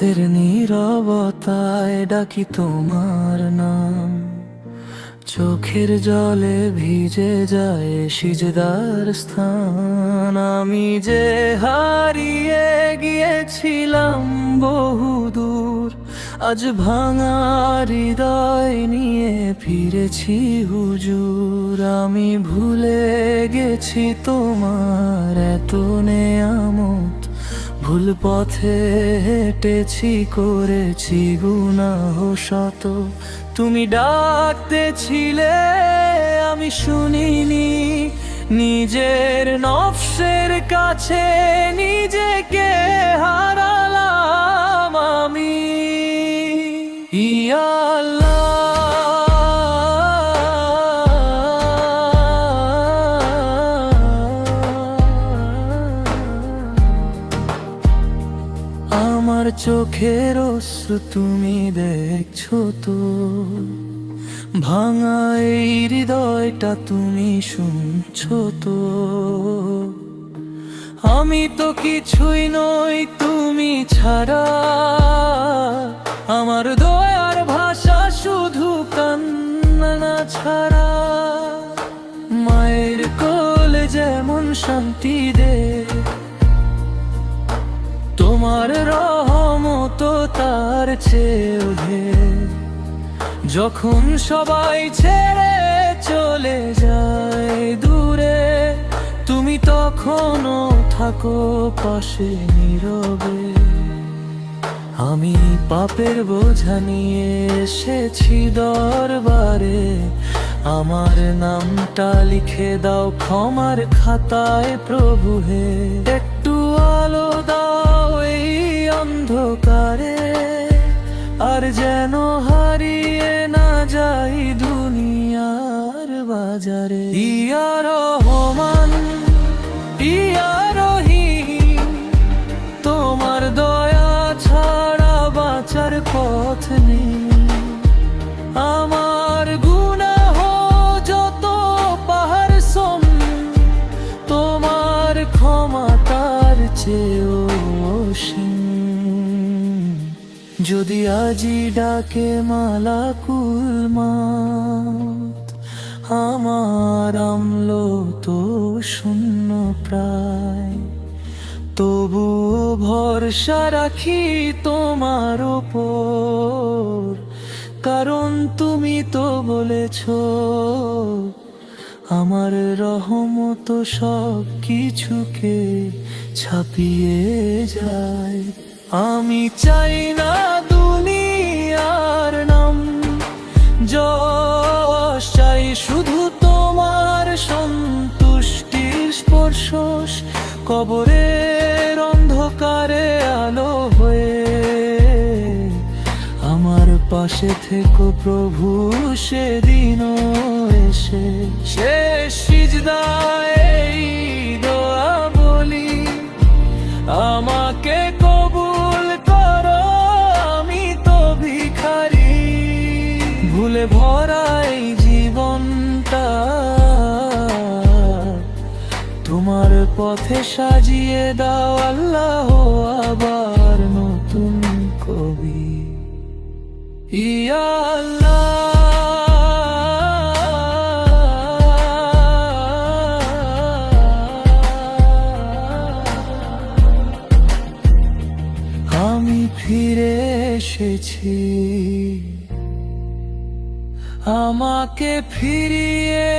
রাতের নীরবতায় ডাকি তোমার নাম, চোখের জলে ভিজে যায় সিজদার স্থান। আমি যে হারিয়ে গিয়েছিলাম বহুদূর, আজ ভাঙা হৃদয় নিয়ে ফিরেছি হুজুর। আমি ভুলে গেছি তোমার এত নেয়ামত, ভুল পথে হেঁটেছি, করেছি গুনাহ শত। তুমি ডাকতেছিলে আমি শুনিনি, নিজের নফসের কাছে নিজেকে হারালাম আমি। ইয়া আল্লাহ, আমার চোখের অশ্রু তুমি দেখছো তো, ভাঙা এই হৃদয়টা তুমি শুনছো তো। আমি তো কিছুই নই তুমি ছাড়া, আমার দয়ার ভাষা শুধু কান্না ছাড়া। মায়ের কোলে যেমন শান্তি দে, তোমার রহমত তার চেয়েও ঢের। যখন সবাই ছেড়ে চলে যায় দূরে, তুমি তখনও থাকো পাশে নীরবে। আমি পাপের বোঝা নিয়ে এসেছি দরবারে, আমার নামটা লিখে দাও ক্ষমার খাতায় প্রভু হে। একটু আলো দাও এই অন্ধকারে, আর যেন হারিয়ে না যাই দুনিয়ার বাজারে। ইয়া রহমান, ইয়া রহিম, তোমার দয়া ছাড়া বাঁচার পথ নেই। আমার গুনাহ যত পাহাড় সম, তোমার ক্ষমা তার চেয়েও অসীম। যদি আজি ডাকে মালাকুল মউত, আমার আমলো তো শূন্য প্রায়, তবুও ভরসা রাখি তোমার ওপর। কারণ তুমি তো বলেছো আমার রহমত সব কিছুকে ছাপিয়ে যায়। আমি চাই না দুনিয়ার নাম যশ, চাই শুধু তোমার সন্তুষ্টির স্পর্শ। কবরের অন্ধকারে আলো হয়ে আমার পাশে থেকো প্রভু সেদিনও এসে। শেষ সিজদায় এই দোয়া বলি, আমাকে কবুল করো, আমি তো ভিখারি। ভুলে ভরা এই জীবনটা তোমার পথে সাজিয়ে দাও আল্লাহ, আবার নতুন কবি। ইয়া আল্লাহ, আমি ফিরে এসেছি, আমাকে ফিরিয়ে